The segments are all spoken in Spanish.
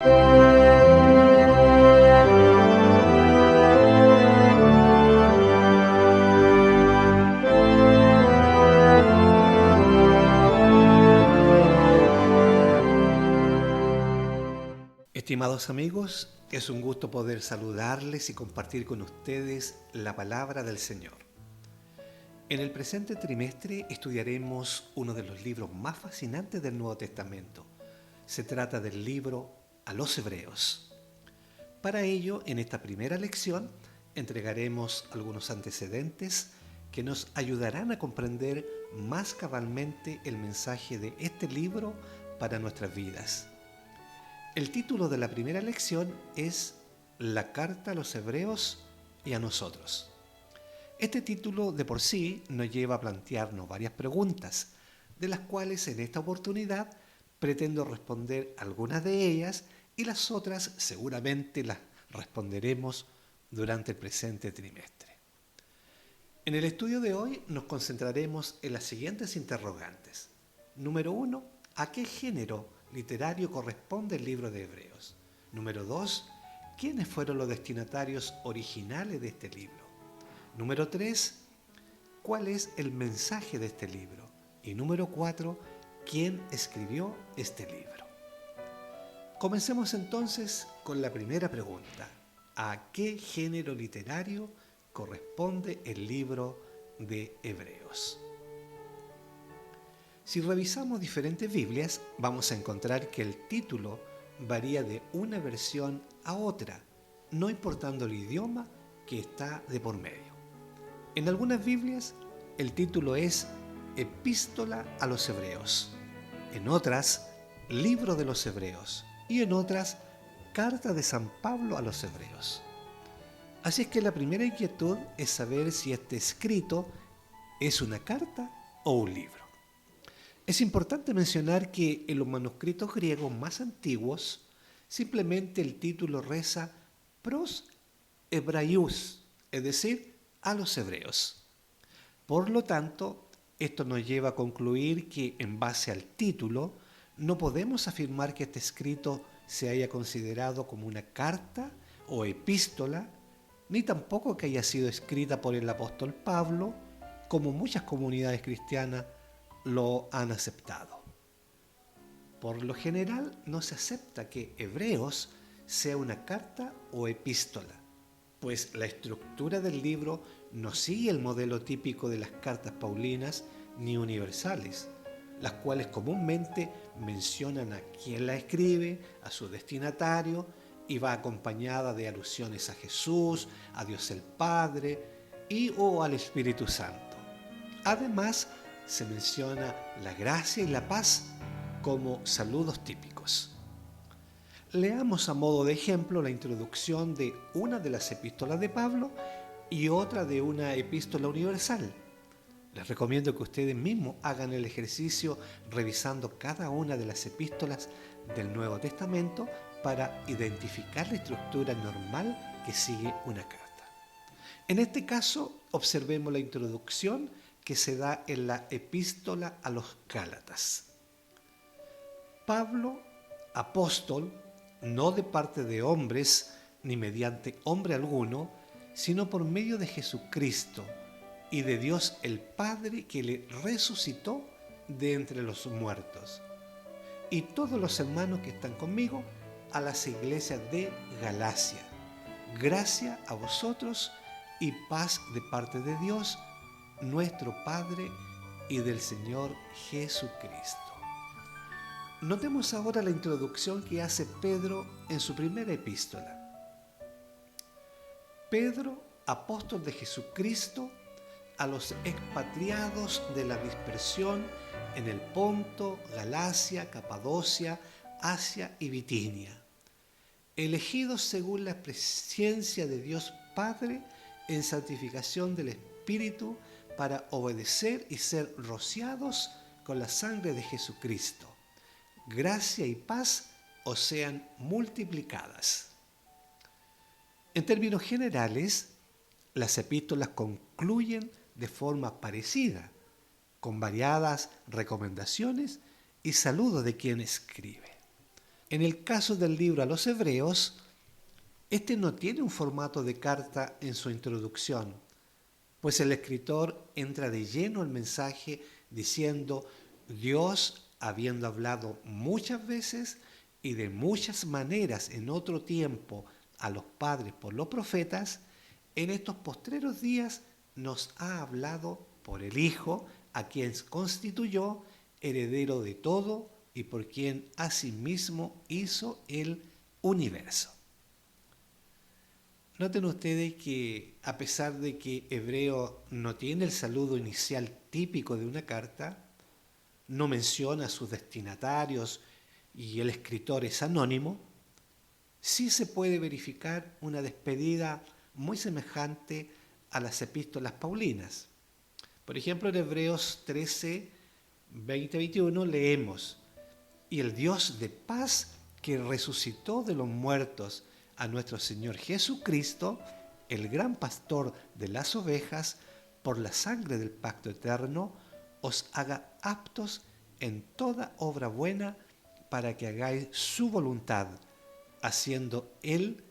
Estimados amigos, es un gusto poder saludarles y compartir con ustedes la palabra del Señor. En el presente trimestre estudiaremos uno de los libros más fascinantes del Nuevo Testamento. Se trata del libro a los Hebreos. Para ello, en esta primera lección, entregaremos algunos antecedentes que nos ayudarán a comprender más cabalmente el mensaje de este libro para nuestras vidas. El título de la primera lección es La carta a los Hebreos y a nosotros. Este título de por sí nos lleva a plantearnos varias preguntas, de las cuales en esta oportunidad pretendo responder algunas de ellas y las otras seguramente las responderemos durante el presente trimestre. En el estudio de hoy nos concentraremos en las siguientes interrogantes. Número 1, ¿a qué género literario corresponde el libro de Hebreos? Número 2, ¿quiénes fueron los destinatarios originales de este libro? Número 3, ¿cuál es el mensaje de este libro? Y número 4, ¿quién escribió este libro? Comencemos entonces con la primera pregunta. ¿A qué género literario corresponde el libro de Hebreos? Si revisamos diferentes Biblias, vamos a encontrar que el título varía de una versión a otra, no importando el idioma que está de por medio. En algunas Biblias, el título es Epístola a los Hebreos, en otras, Libro de los Hebreos, y en otras, Carta de San Pablo a los Hebreos. Así es que la primera inquietud es saber si este escrito es una carta o un libro. Es importante mencionar que en los manuscritos griegos más antiguos, simplemente el título reza Pros Hebraious, es decir, a los hebreos. Por lo tanto, esto nos lleva a concluir que en base al título, no podemos afirmar que este escrito se haya considerado como una carta o epístola, ni tampoco que haya sido escrita por el apóstol Pablo, como muchas comunidades cristianas lo han aceptado. Por lo general, no se acepta que Hebreos sea una carta o epístola, pues la estructura del libro no sigue el modelo típico de las cartas paulinas ni universales, las cuales comúnmente mencionan a quién la escribe, a su destinatario, y va acompañada de alusiones a Jesús, a Dios el Padre y o al Espíritu Santo. Además, se menciona la gracia y la paz como saludos típicos. Leamos a modo de ejemplo la introducción de una de las epístolas de Pablo y otra de una epístola universal. Les recomiendo que ustedes mismos hagan el ejercicio revisando cada una de las epístolas del Nuevo Testamento para identificar la estructura normal que sigue una carta. En este caso, observemos la introducción que se da en la epístola a los Gálatas. Pablo, apóstol, no de parte de hombres ni mediante hombre alguno, sino por medio de Jesucristo y de Dios el Padre que le resucitó de entre los muertos. Y todos los hermanos que están conmigo a las iglesias de Galacia. Gracia a vosotros y paz de parte de Dios, nuestro Padre y del Señor Jesucristo. Notemos ahora la introducción que hace Pedro en su primera epístola. Pedro, apóstol de Jesucristo, a los expatriados de la dispersión en el Ponto, Galacia, Capadocia, Asia y Bitinia, elegidos según la presciencia de Dios Padre en santificación del Espíritu para obedecer y ser rociados con la sangre de Jesucristo. Gracia y paz os sean multiplicadas. En términos generales, las epístolas concluyen de forma parecida, con variadas recomendaciones y saludos de quien escribe. En el caso del libro a los Hebreos, este no tiene un formato de carta en su introducción, pues el escritor entra de lleno al mensaje diciendo: Dios, habiendo hablado muchas veces y de muchas maneras en otro tiempo a los padres por los profetas, en estos postreros días nos ha hablado por el Hijo, a quien constituyó heredero de todo y por quien asimismo hizo el universo. Noten ustedes que a pesar de que Hebreo no tiene el saludo inicial típico de una carta, no menciona a sus destinatarios y el escritor es anónimo, sí se puede verificar una despedida muy semejante a las epístolas paulinas. Por ejemplo, en Hebreos 13, 20-21 leemos: y el Dios de paz, que resucitó de los muertos a nuestro Señor Jesucristo, el gran pastor de las ovejas, por la sangre del pacto eterno, os haga aptos en toda obra buena, para que hagáis su voluntad, haciendo Él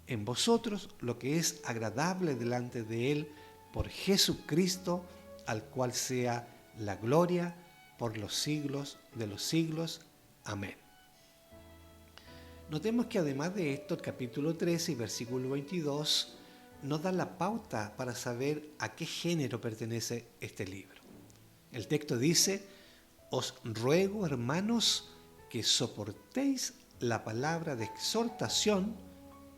en vosotros lo que es agradable delante de Él, por Jesucristo, al cual sea la gloria por los siglos de los siglos. Amén. Notemos que además de esto, el capítulo 13 y versículo 22 nos da la pauta para saber a qué género pertenece este libro. El texto dice: os ruego, hermanos, que soportéis la palabra de exhortación,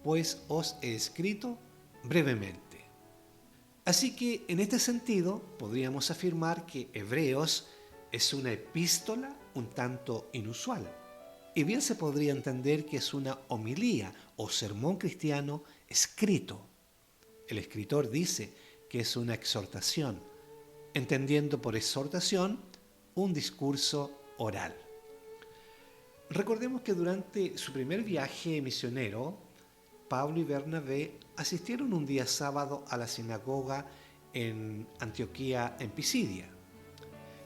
pues os he escrito brevemente. Así que en este sentido podríamos afirmar que Hebreos es una epístola un tanto inusual. Y bien se podría entender que es una homilía o sermón cristiano escrito. El escritor dice que es una exhortación, entendiendo por exhortación un discurso oral. Recordemos que durante su primer viaje misionero, Pablo y Bernabé asistieron un día sábado a la sinagoga en Antioquía, en Pisidia.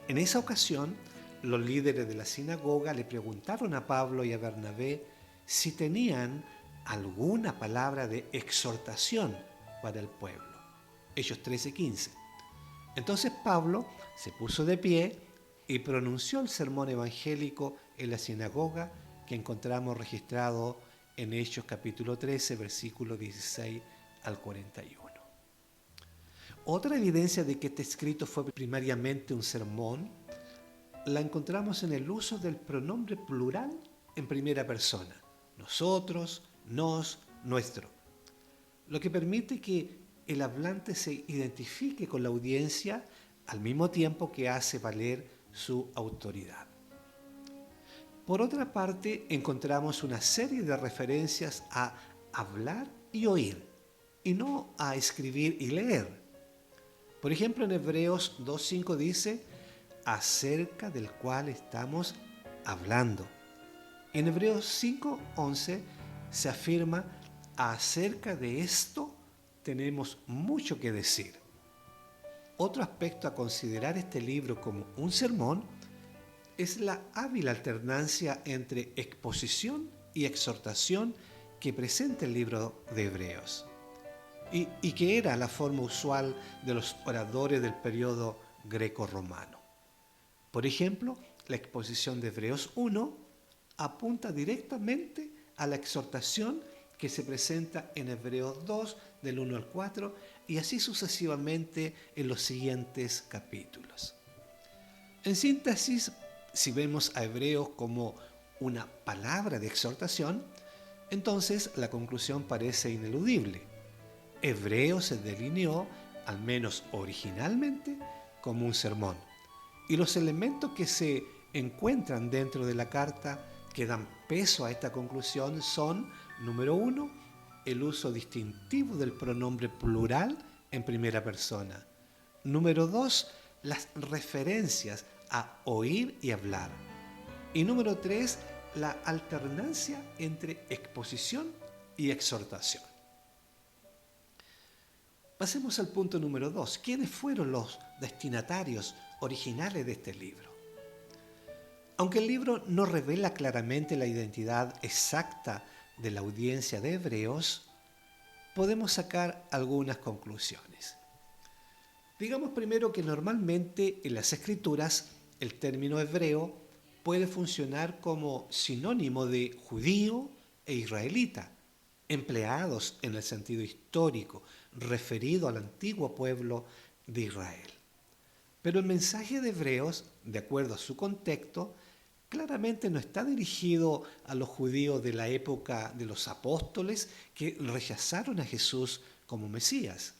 En esa ocasión, los líderes de la sinagoga le preguntaron a Pablo y a Bernabé si tenían alguna palabra de exhortación para el pueblo. Hechos 13:15. Entonces Pablo se puso de pie y pronunció el sermón evangélico en la sinagoga, que encontramos registrado en Hechos capítulo 13, versículo 16 al 41. Otra evidencia de que este escrito fue primariamente un sermón la encontramos en el uso del pronombre plural en primera persona: nosotros, nos, nuestro, lo que permite que el hablante se identifique con la audiencia al mismo tiempo que hace valer su autoridad. Por otra parte, encontramos una serie de referencias a hablar y oír, y no a escribir y leer. Por ejemplo, en Hebreos 2:5 dice: acerca del cual estamos hablando. En Hebreos 5:11 se afirma: acerca de esto tenemos mucho que decir. Otro aspecto a considerar este libro como un sermón es la hábil alternancia entre exposición y exhortación que presenta el libro de Hebreos, y que era la forma usual de los oradores del periodo greco-romano. Por ejemplo, la exposición de Hebreos 1 apunta directamente a la exhortación que se presenta en Hebreos 2, del 1 al 4, y así sucesivamente en los siguientes capítulos. En síntesis, si vemos a Hebreos como una palabra de exhortación, entonces la conclusión parece ineludible. Hebreos se delineó, al menos originalmente, como un sermón. Y los elementos que se encuentran dentro de la carta que dan peso a esta conclusión son: número 1, el uso distintivo del pronombre plural en primera persona. Número 2, las referencias a oír y hablar. Y número 3, la alternancia entre exposición y exhortación. Pasemos al punto número 2. ¿Quiénes fueron los destinatarios originales de este libro? Aunque el libro no revela claramente la identidad exacta de la audiencia de Hebreos, podemos sacar algunas conclusiones. Digamos primero que normalmente en las escrituras el término hebreo puede funcionar como sinónimo de judío e israelita, empleados en el sentido histórico referido al antiguo pueblo de Israel. Pero el mensaje de Hebreos, de acuerdo a su contexto, claramente no está dirigido a los judíos de la época de los apóstoles que rechazaron a Jesús como Mesías.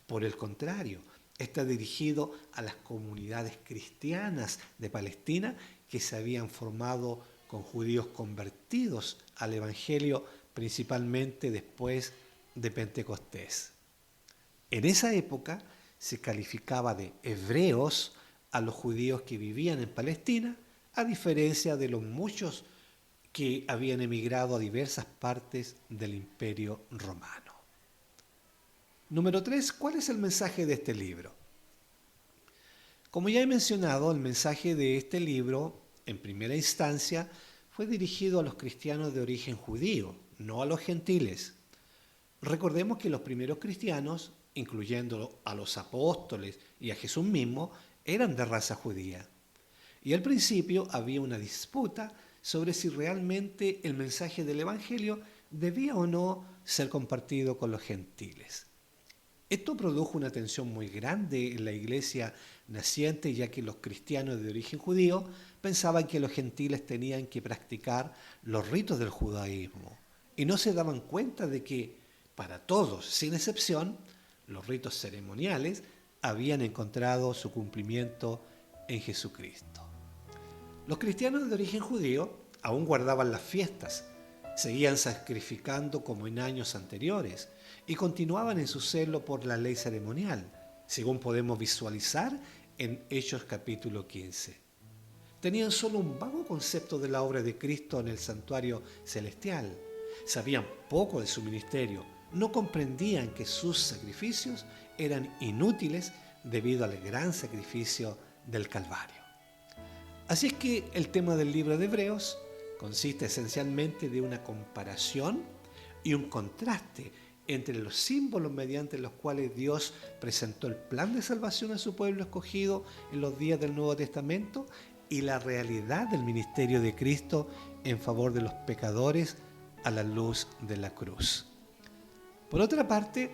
Por el contrario, está dirigido a las comunidades cristianas de Palestina que se habían formado con judíos convertidos al Evangelio principalmente después de Pentecostés. En esa época se calificaba de hebreos a los judíos que vivían en Palestina, a diferencia de los muchos que habían emigrado a diversas partes del Imperio Romano. Número 3. ¿Cuál es el mensaje de este libro? Como ya he mencionado, el mensaje de este libro, en primera instancia, fue dirigido a los cristianos de origen judío, no a los gentiles. Recordemos que los primeros cristianos, incluyendo a los apóstoles y a Jesús mismo, eran de raza judía. Y al principio había una disputa sobre si realmente el mensaje del Evangelio debía o no ser compartido con los gentiles. Esto produjo una tensión muy grande en la iglesia naciente, ya que los cristianos de origen judío pensaban que los gentiles tenían que practicar los ritos del judaísmo y no se daban cuenta de que para todos, sin excepción, los ritos ceremoniales habían encontrado su cumplimiento en Jesucristo. Los cristianos de origen judío aún guardaban las fiestas, seguían sacrificando como en años anteriores y continuaban en su celo por la ley ceremonial, según podemos visualizar en Hechos capítulo 15. Tenían solo un vago concepto de la obra de Cristo en el santuario celestial, sabían poco de su ministerio, no comprendían que sus sacrificios eran inútiles debido al gran sacrificio del Calvario. Así es que el tema del libro de Hebreos consiste esencialmente de una comparación y un contraste entre los símbolos mediante los cuales Dios presentó el plan de salvación a su pueblo escogido en los días del Nuevo Testamento y la realidad del ministerio de Cristo en favor de los pecadores a la luz de la cruz. Por otra parte,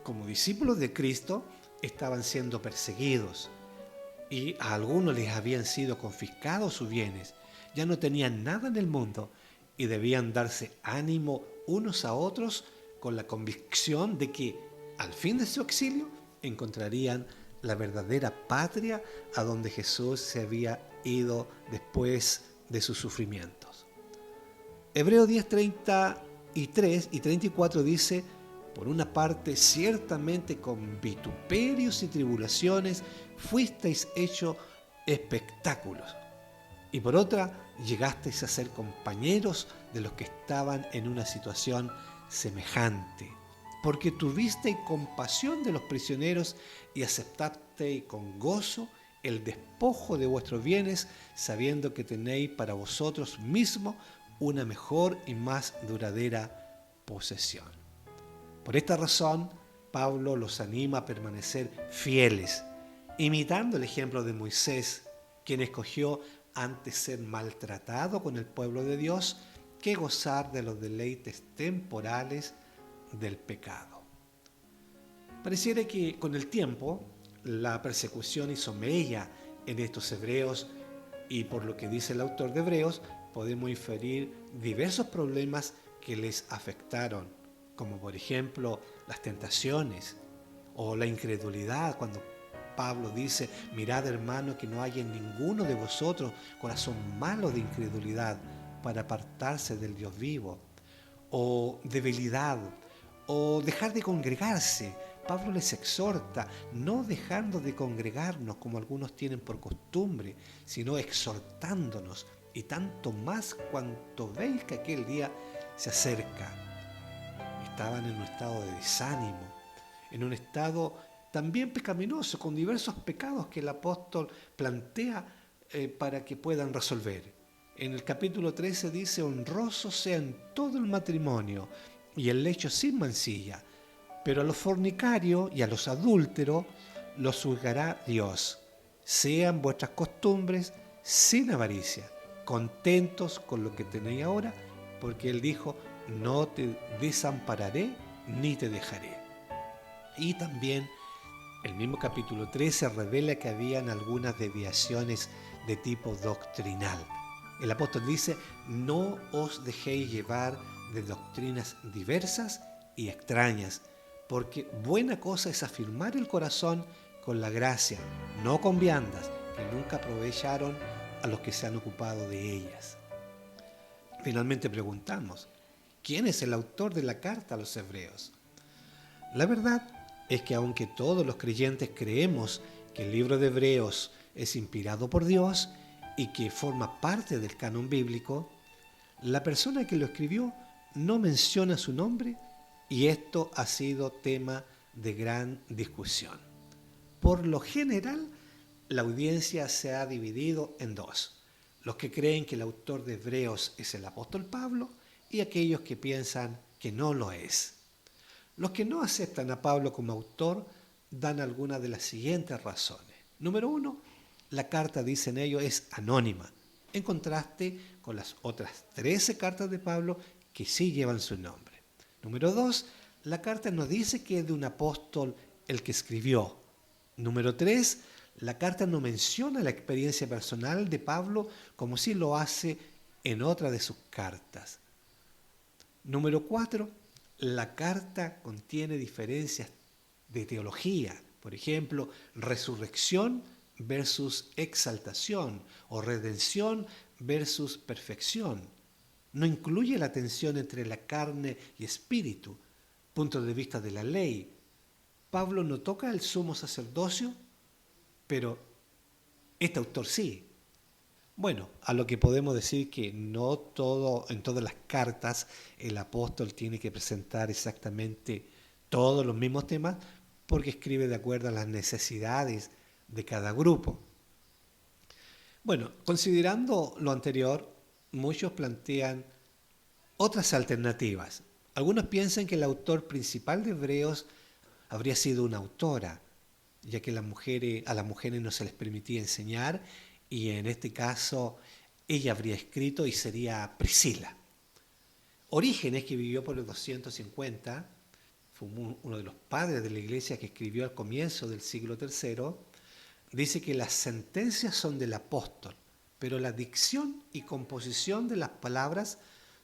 como discípulos de Cristo, estaban siendo perseguidos y a algunos les habían sido confiscados sus bienes. Ya no tenían nada en el mundo y debían darse ánimo unos a otros con la convicción de que al fin de su exilio encontrarían la verdadera patria a donde Jesús se había ido después de sus sufrimientos. Hebreos 10, 33 y 34 dice: por una parte, ciertamente con vituperios y tribulaciones fuisteis hechos espectáculos. Y por otra, llegasteis a ser compañeros de los que estaban en una situación semejante, porque tuvisteis compasión de los prisioneros y aceptasteis con gozo el despojo de vuestros bienes, sabiendo que tenéis para vosotros mismos una mejor y más duradera posesión. Por esta razón, Pablo los anima a permanecer fieles, imitando el ejemplo de Moisés, quien escogió antes ser maltratado con el pueblo de Dios que gozar de los deleites temporales del pecado. Pareciera que con el tiempo la persecución hizo mella en estos hebreos y por lo que dice el autor de Hebreos podemos inferir diversos problemas que les afectaron, como por ejemplo las tentaciones o la incredulidad, cuando Pablo dice: mirad, hermano, que no haya en ninguno de vosotros corazón malo de incredulidad para apartarse del Dios vivo, o debilidad, o dejar de congregarse. Pablo les exhorta, no dejando de congregarnos como algunos tienen por costumbre, sino exhortándonos, y tanto más cuanto veis que aquel día se acerca. Estaban en un estado de desánimo, en un estado también pecaminoso, con diversos pecados que el apóstol plantea para que puedan resolver. En el capítulo 13 dice: honroso sea en todo el matrimonio y el lecho sin mancilla, pero a los fornicarios y a los adúlteros los juzgará Dios. Sean vuestras costumbres sin avaricia, contentos con lo que tenéis ahora, porque Él dijo: no te desampararé ni te dejaré. Y también el mismo capítulo 13 revela que habían algunas desviaciones de tipo doctrinal. El apóstol dice: no os dejéis llevar de doctrinas diversas y extrañas, porque buena cosa es afirmar el corazón con la gracia, no con viandas, que nunca aprovecharon a los que se han ocupado de ellas. Finalmente preguntamos: ¿quién es el autor de la carta a los hebreos? La verdad es que aunque todos los creyentes creemos que el libro de Hebreos es inspirado por Dios y que forma parte del canon bíblico, la persona que lo escribió no menciona su nombre, y esto ha sido tema de gran discusión. Por lo general, la audiencia se ha dividido en dos: los que creen que el autor de Hebreos es el apóstol Pablo y aquellos que piensan que no lo es. Los que no aceptan a Pablo como autor dan algunas de las siguientes razones. Número 1, la carta, dicen ellos, es anónima, en contraste con las otras 13 cartas de Pablo que sí llevan su nombre. Número 2, la carta no dice que es de un apóstol el que escribió. Número 3, la carta no menciona la experiencia personal de Pablo como sí lo hace en otra de sus cartas. Número 4, la carta contiene diferencias de teología, por ejemplo, resurrección versus exaltación o redención versus perfección. No incluye la tensión entre la carne y espíritu, punto de vista de la ley. Pablo no toca el sumo sacerdocio, pero este autor sí. Bueno, a lo que podemos decir que no todo, en todas las cartas el apóstol tiene que presentar exactamente todos los mismos temas, porque escribe de acuerdo a las necesidades de cada grupo. Bueno, considerando lo anterior, muchos plantean otras alternativas. Algunos piensan que el autor principal de Hebreos habría sido una autora, ya que a las mujeres no se les permitía enseñar, y en este caso ella habría escrito y sería Priscila. Orígenes, que vivió por los 250, fue uno de los padres de la iglesia que escribió al comienzo del siglo III, dice que las sentencias son del apóstol, pero la dicción y composición de las palabras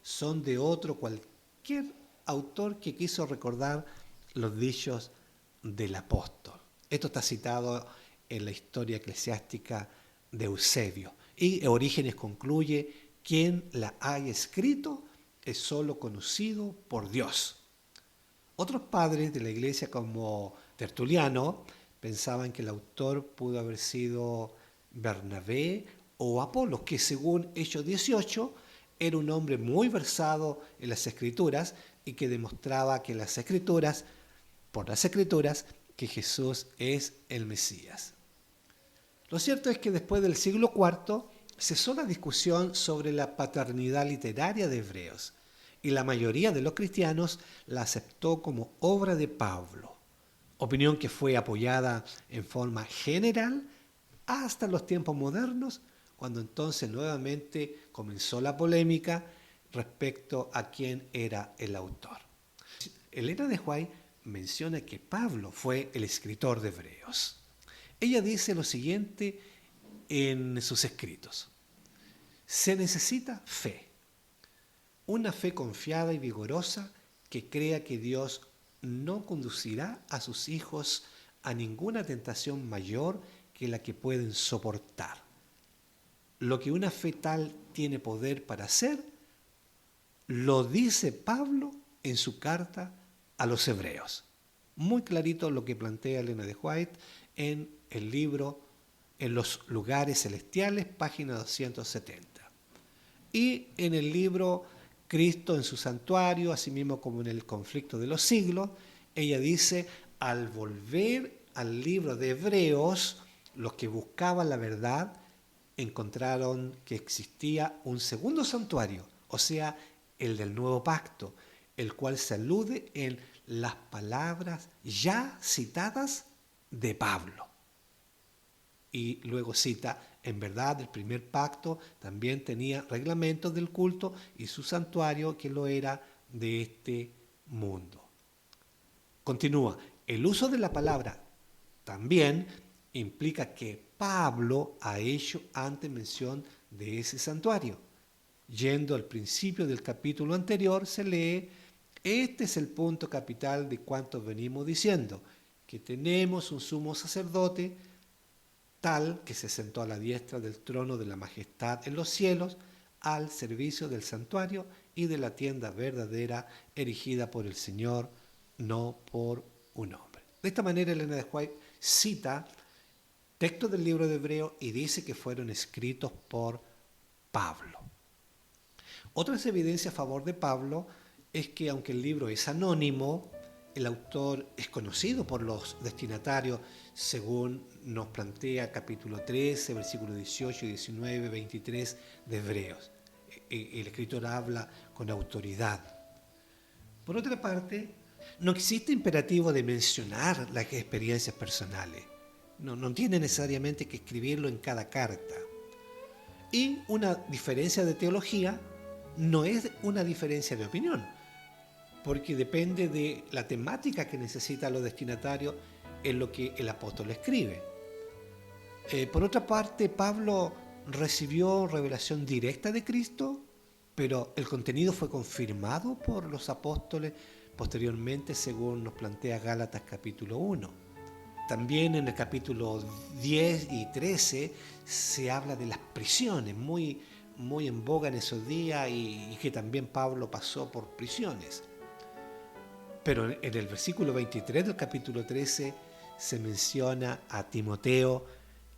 son de otro cualquier autor que quiso recordar los dichos del apóstol. Esto está citado en la historia eclesiástica de Eusebio. Y Orígenes concluye: quien la haya escrito es solo conocido por Dios. Otros padres de la iglesia, como Tertuliano, pensaban que el autor pudo haber sido Bernabé o Apolos, que según Hechos 18 era un hombre muy versado en las escrituras y que demostraba que por las escrituras, que Jesús es el Mesías. Lo cierto es que después del siglo IV cesó la discusión sobre la paternidad literaria de Hebreos, y la mayoría de los cristianos la aceptó como obra de Pablo, opinión que fue apoyada en forma general hasta los tiempos modernos, cuando entonces nuevamente comenzó la polémica respecto a quién era el autor. Elena de White menciona que Pablo fue el escritor de Hebreos. Ella dice lo siguiente en sus escritos: se necesita fe, una fe confiada y vigorosa que crea que Dios no conducirá a sus hijos a ninguna tentación mayor que la que pueden soportar. Lo que una fe tal tiene poder para hacer, lo dice Pablo en su carta a los hebreos. Muy clarito lo que plantea Elena de White en el libro En los lugares celestiales, página 270. Y en el libro Cristo en su santuario, así mismo como en el conflicto de los siglos, ella dice: al volver al libro de Hebreos, los que buscaban la verdad encontraron que existía un segundo santuario, o sea, el del nuevo pacto, el cual se alude en las palabras ya citadas de Pablo. Y luego cita, en verdad, el primer pacto también tenía reglamentos del culto y su santuario que lo era de este mundo. Continúa, el uso de la palabra también implica que Pablo ha hecho antes mención de ese santuario. Yendo al principio del capítulo anterior se lee, este es el punto capital de cuanto venimos diciendo, que tenemos un sumo sacerdote tal que se sentó a la diestra del trono de la majestad en los cielos, al servicio del santuario y de la tienda verdadera erigida por el Señor, no por un hombre. De esta manera Elena de White cita textos del libro de Hebreo y dice que fueron escritos por Pablo. Otras evidencias a favor de Pablo es que aunque el libro es anónimo, el autor es conocido por los destinatarios, según nos plantea capítulo 13, versículos 18, 19, 23 de Hebreos. El escritor habla con autoridad. Por otra parte, no existe imperativo de mencionar las experiencias personales. No tiene necesariamente que escribirlo en cada carta. Y una diferencia de teología no es una diferencia de opinión, porque depende de la temática que necesitan los destinatarios en lo que el apóstol escribe. Por otra parte, Pablo recibió revelación directa de Cristo, pero el contenido fue confirmado por los apóstoles posteriormente, según nos plantea Gálatas capítulo 1. También en el capítulo 10 y 13 se habla de las prisiones, muy en boga en esos días y que también Pablo pasó por prisiones. Pero en el versículo 23 del capítulo 13 se menciona a Timoteo,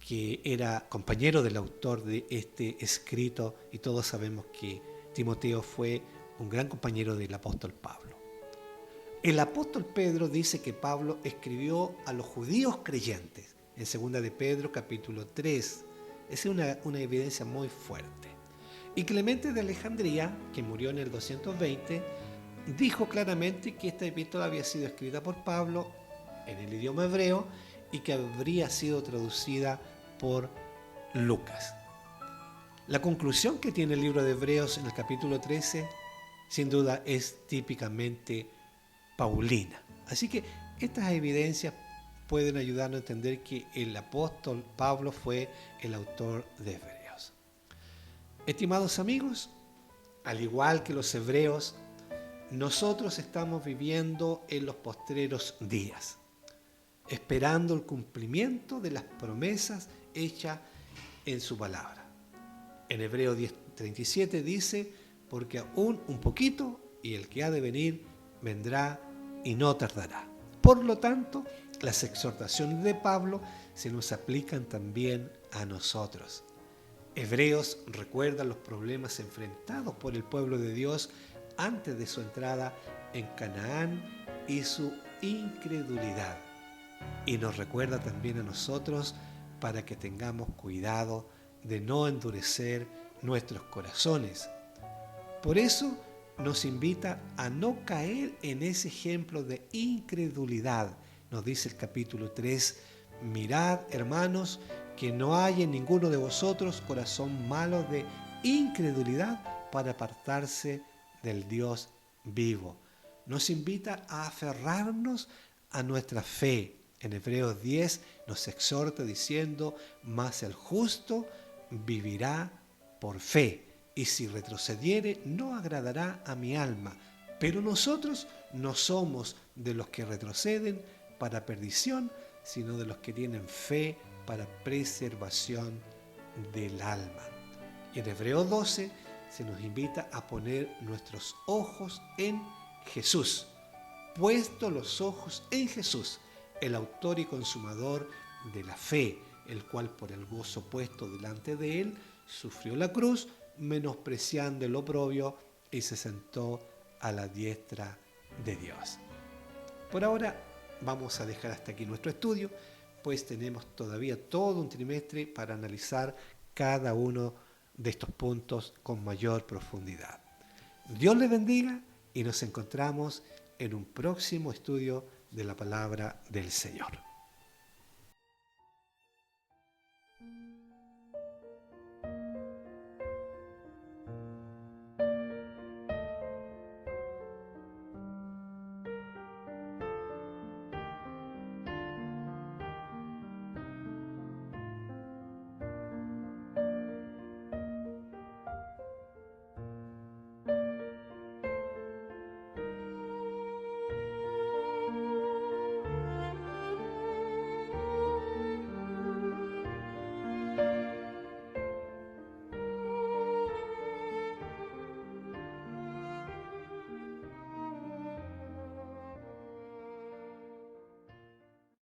que era compañero del autor de este escrito, y todos sabemos que Timoteo fue un gran compañero del apóstol Pablo. El apóstol Pedro dice que Pablo escribió a los judíos creyentes, en 2 de Pedro capítulo 3. Esa es una evidencia muy fuerte. Y Clemente de Alejandría, que murió en el 220, dijo claramente que esta epístola había sido escrita por Pablo en el idioma hebreo y que habría sido traducida por Lucas. La conclusión que tiene el libro de Hebreos en el capítulo 13, sin duda, es típicamente paulina. Así que estas evidencias pueden ayudarnos a entender que el apóstol Pablo fue el autor de Hebreos. Estimados amigos, al igual que los hebreos, nosotros estamos viviendo en los postreros días, esperando el cumplimiento de las promesas hechas en su palabra. En Hebreos 10:37 dice, porque aún un poquito y el que ha de venir vendrá y no tardará. Por lo tanto, las exhortaciones de Pablo se nos aplican también a nosotros. Hebreos recuerda los problemas enfrentados por el pueblo de Dios antes de su entrada en Canaán y su incredulidad. Y nos recuerda también a nosotros para que tengamos cuidado de no endurecer nuestros corazones. Por eso nos invita a no caer en ese ejemplo de incredulidad. Nos dice el capítulo 3, mirad, hermanos, que no haya en ninguno de vosotros corazón malo de incredulidad para apartarse del Dios vivo. Nos invita a aferrarnos a nuestra fe. En Hebreos 10 nos exhorta diciendo, mas el justo vivirá por fe, y si retrocediere no agradará a mi alma. Pero nosotros no somos de los que retroceden para perdición, sino de los que tienen fe para preservación del alma. Y en Hebreos 12 se nos invita a poner nuestros ojos en Jesús. Puesto los ojos en Jesús, el autor y consumador de la fe, el cual por el gozo puesto delante de él sufrió la cruz, menospreciando el oprobio, y se sentó a la diestra de Dios. Por ahora vamos a dejar hasta aquí nuestro estudio, pues tenemos todavía todo un trimestre para analizar cada uno de estos puntos con mayor profundidad. Dios les bendiga y nos encontramos en un próximo estudio de la palabra del Señor.